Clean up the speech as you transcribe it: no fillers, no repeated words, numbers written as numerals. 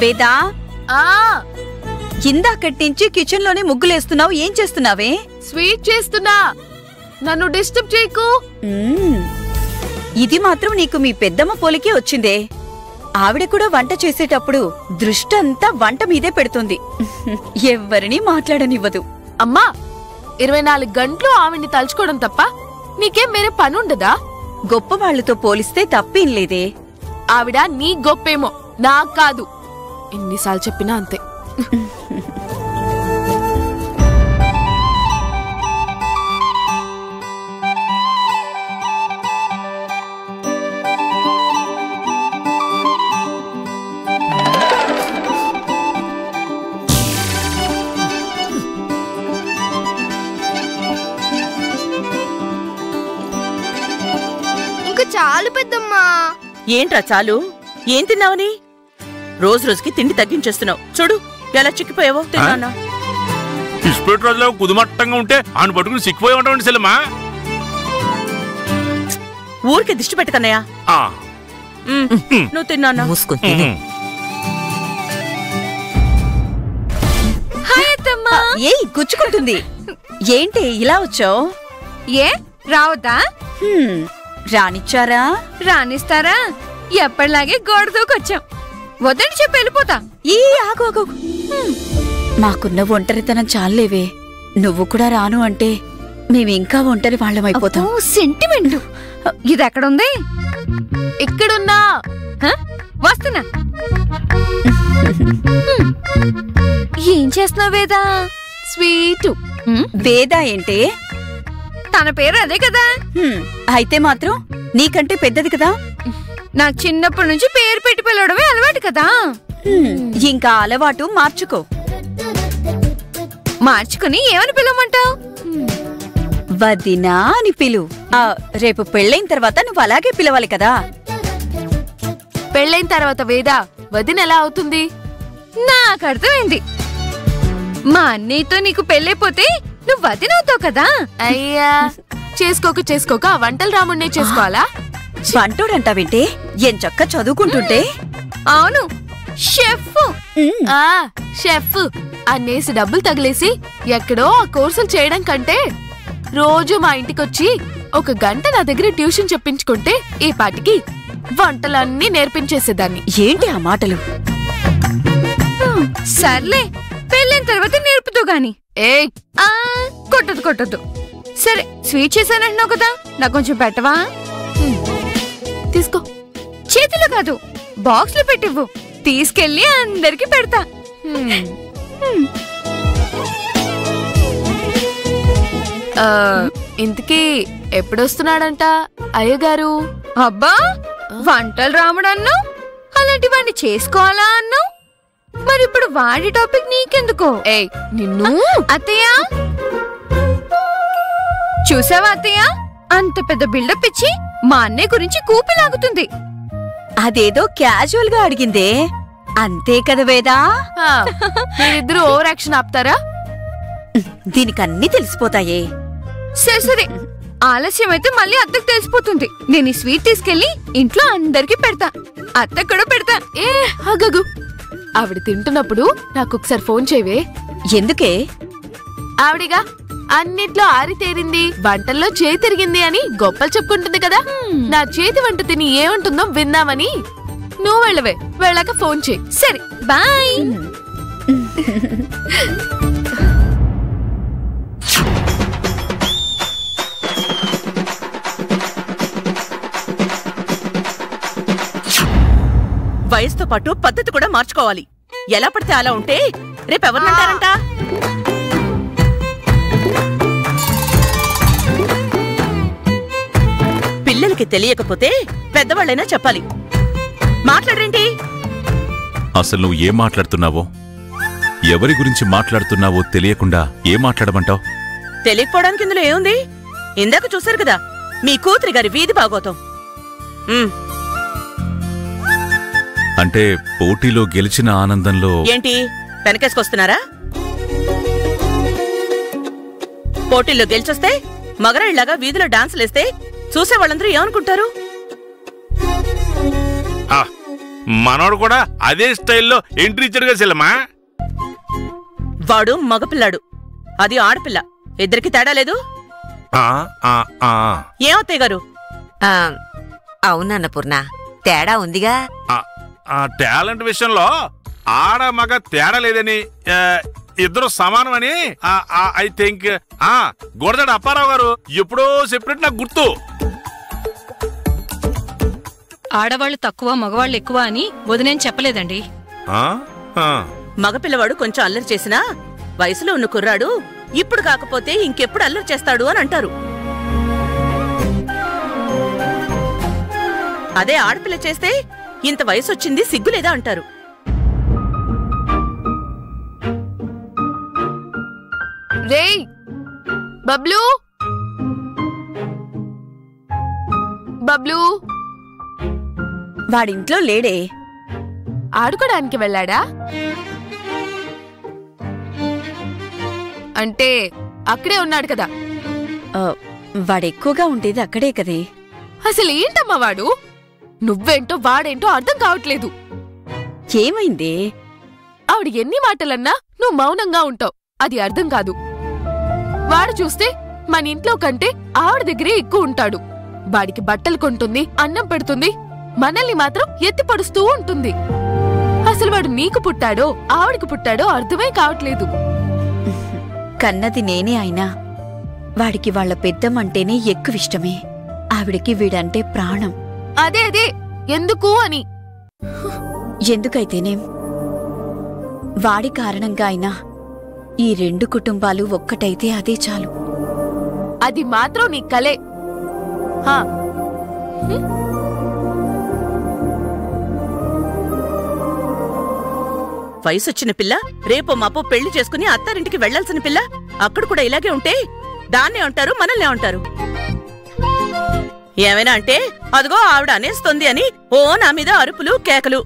వేదా ఇందాకటి నుంచి కిచెన్ లోనే ముగ్గులేస్తున్నావు. ఏం చేస్తున్నావే? స్వీట్ చేస్తున్నా. నన్ను డిస్టర్బ్ చేయకు. ఇది మాత్రం నీకు మీ పెద్దమ్మ పోలికే వచ్చిందే. ఆవిడ కూడా వంట చేసేటప్పుడు దృష్టంతా వంట మీదే పెడుతుంది. ఎవ్వరినీ మాట్లాడనివ్వదు. అమ్మా, 24 గంటలు ఆవిడ్ని తలుచుకోవడం తప్ప నీకేం వేరే పనుండదా? గొప్ప వాళ్లతో పోలిస్తే తప్పేం లేదే. ఆవిడ నీ గొప్పేమో, నాకు కాదు. ఎన్నిసార్లు చెప్పినా అంతే. చాలు పెద్దమ్మా. ఏంట్రా చాలు? ఏం తిన్నావని? రోజు రోజుకి తిండి తగ్గించేస్తున్నావు. చూడు ఎలా చిక్కిపోయావో. తిన్నా ఇస్పెట్ రోజులో కుదుమట్టంగా ఉంటే ఆయన పట్టుకుని సిక్కిపోయి ఉంటామండి సెల్లమ్మా. ఊరికే దిష్టి పెట్టకన్నయ్యా. నువ్వు తిన్నా మూసుకుంది. ఏ గుచ్చుకుంటుంది. ఏంటి ఇలా వచ్చావు? ఏ రావద్దా? రానిచ్చారా? రానిస్తారా? ఎప్పటిలాగే గోడ దూకొచ్చాం. వద్దని చెప్పి వెళ్ళిపోతా. ఆగు. మాకున్న ఒంటరితనం చాలేవే. నువ్వు కూడా రాను అంటే మేమింకా ఒంటరి వాళ్ళమైపోతాం. సెంటిమెంట్. ఇది ఎక్కడుంది? ఇక్కడున్నా. వస్తున్నా. ఏం చేస్తున్నావు వేదా? స్వీటు. వేదా ఏంటి? తన పేరు అదే కదా. అయితే మాత్రం నీకంటే పెద్దది కదా. నాకు చిన్నప్పటి నుంచి పేరు పెట్టి పిలవడమే అలవాటు కదా. ఇంకా అలవాటు మార్చుకో. మార్చుకుని ఏమని పిలవమంటావు? వదినా అని పిలు. రేపు పెళ్ళైన తర్వాత నువ్వు అలాగే పిలవాలి కదా. పెళ్ళైన తర్వాత వేదా వదిన ఎలా అవుతుంది? నాకు అర్థమైంది. మా అన్నయ్యతో నీకు పెళ్ళైపోతే నువ్వు వదినవుతావు కదా. అయ్యా, చేసుకోక ఆ వంటలు రాముడినే చేసుకోవాలా? వంటోడంటావేంటే? ఎంచక్క చదువుకుంటుంటే. అవును, షెఫ్. షెఫ్ అన్నేసి డబ్బులు తగిలేసి ఎక్కడో ఆ కోర్సులు చేయడం కంటే రోజు మా ఇంటికొచ్చి 1 గంట నా దగ్గర ట్యూషన్ చెప్పించుకుంటే ఈ పాటికి వంటలన్నీ నేర్పించేసేదాన్ని. ఏంటి ఆ మాటలు? సర్లే, పెళ్ళైన తర్వాత నేర్పుతూ గాని. కొట్టదు. సరే, స్వీట్ చేశానంటున్నావు కదా, నాకు కొంచెం పెట్టవా? తీసుకో. చేతిలో కాదు, బాక్స్ లో పెట్టివ్వు. తీసుకెళ్లి అందరికి పెడతా. ఇంతకీ ఎప్పుడొస్తున్నాడంట అయ్యగారు? అబ్బా, వంటలు రాముడన్నావు, అలాంటి వాడిని చేసుకోవాలా అన్నావు. మరి ఇప్పుడు వాడి టాపిక్ నీకెందుకో? నిన్ను. అత్తయ్య చూసావా అత్తయ్య? అంత పెద్ద బిల్డప్ ఇచ్చి మా అన్నయ్య గురించి కూపిలాగుతుంది. అదేదో క్యాజువల్ గా అడిగిందే, అంతే కదా వేదా? మీరిద్దరూ ఓవర్ యాక్షన్ ఆపుతారా? దీనికన్నీ తెలిసిపోతాయే. సరే, ఆలస్యం అయితే మళ్ళీ అత్తకు తెలిసిపోతుంది. నేను ఈ స్వీట్ తీసుకెళ్లి ఇంట్లో అందరికి పెడతా, అత్త కూడా పెడతా. ఆగగు. ఆవిడ తింటున్నప్పుడు నాకొకసారి ఫోన్ చేయవే. ఎందుకే? ఆవిడిగా అన్నిట్లో ఆరితేరింది, వంటల్లో చేయి తిరిగింది అని గొప్పలు చెప్పుకుంటుంది కదా. నా చేతి వంట తిని ఏమంటుందో విందామని. నువ్వు వెళ్ళవే, వెళ్ళాక ఫోన్ చేయి. సరే, బాయ్. వయసుతో పాటు పద్ధతి కూడా మార్చుకోవాలి. ఎలా పడితే అలా ఉంటే రేపెవరినంటారంట? పిల్లలకి తెలియకపోతే పెద్దవాళ్ళైనా చెప్పాలి. మాట్లాడరేంటి? అసలు నువ్వు ఏం మాట్లాడుతున్నావో, ఎవరి గురించి మాట్లాడుతున్నావో తెలియకుండా ఏం మాట్లాడమంటావు? తెలియకపోవడానికి ఇందులో ఏముంది? ఇందాక చూశారు కదా మీ కూతురి గారి వీధి బాగోతాం. అంటే పోటీలో గెలిచిన ఆనందంలో ఏంటి వెనకేసుకొస్తున్నారా? పోటీల్లో గెలిచొస్తే మగరాయిలాగా వీధిలో డాన్సులేస్తే చూసే వాళ్ళందరూ ఏమనుకుంటారు? మనోడు కూడా అదే స్టైల్లో ఎంట్రీ ఇచ్చాడుగా చెల్లమ్మా. వాడు మగపిల్లాడు, అది ఆడపిల్ల. ఇద్దరికి తేడా లేదు. ఏమత్తయ్య గారు? అవునన్నపూర్ణ, తేడా ఉందిగా. టాలెంట్ విషయంలో ఆడ మగ తేడా లేదని, ఇద్దరు సమానమని ఐ థింక్ గోడదాడు అప్పారావు గారు ఎప్పుడో చెప్పినట్టు నాకు గుర్తు. ఆడవాళ్లు తక్కువ మగవాళ్ళు ఎక్కువ అని వదినేం చెప్పలేదండి. మగపిల్లవాడు కొంచెం అల్లరి చేసినా వయసులో ఉన్న కుర్రాడు ఇప్పుడు కాకపోతే ఇంకెప్పుడు అల్లరి చేస్తాడు అని అంటారు. అదే ఆడపిల్ల చేస్తే ఇంత వయసు వచ్చింది సిగ్గులేదా అంటారు. రేయ్ బబ్లు, బబ్లు వాడింట్లో లేడే. ఆడుకోడానికి వెళ్ళాడా? అంటే అక్కడే ఉన్నాడు కదా. వాడెక్కువగా ఉండేది అక్కడే కదే. అసలు ఏంటమ్మా వాడు? నువ్వేంటో వాడేంటో అర్థం కావట్లేదు. ఏమైందే? ఆవిడ ఎన్ని మాటలన్నా నువ్వు మౌనంగా ఉంటావు, అది అర్థం కాదు. వాడు చూస్తే మన ఇంట్లో కంటే ఆవిడ దగ్గరే ఎక్కువ ఉంటాడు. వాడికి బట్టలు కొంటుంది, అన్నం పెడుతుంది, మనల్ని మాత్రం ఎత్తి పడుస్తూ ఉంటుంది. అసలు వాడు నీకు పుట్టాడో ఆవిడికి పుట్టాడో అర్థమే కావట్లేదు. కన్నది నేనే అయినా వాడికి వాళ్ళ పెద్దమ్మంటేనే ఎక్కువ ఇష్టమే. ఆవిడికి వీడంటే ప్రాణం. అదే అదే ఎందుకు అని. ఎందుకైతేనేం, వాడి కారణంగా అయినా ఈ రెండు కుటుంబాలు ఒక్కటైతే అదే చాలు. అది మాత్రం నీ కలే. వయసొచ్చిన పిల్ల రేపో మాపో పెళ్లి చేసుకుని అత్తారింటికి వెళ్లాల్సిన పిల్ల అక్కడ కూడా ఇలాగే ఉంటే దాన్నే అంటారు, మనల్నే అంటారు. ఏమైనా అంటే అదిగో ఆవిడ అనేస్తుంది అని ఓ నా మీద అరుపులు కేకలు.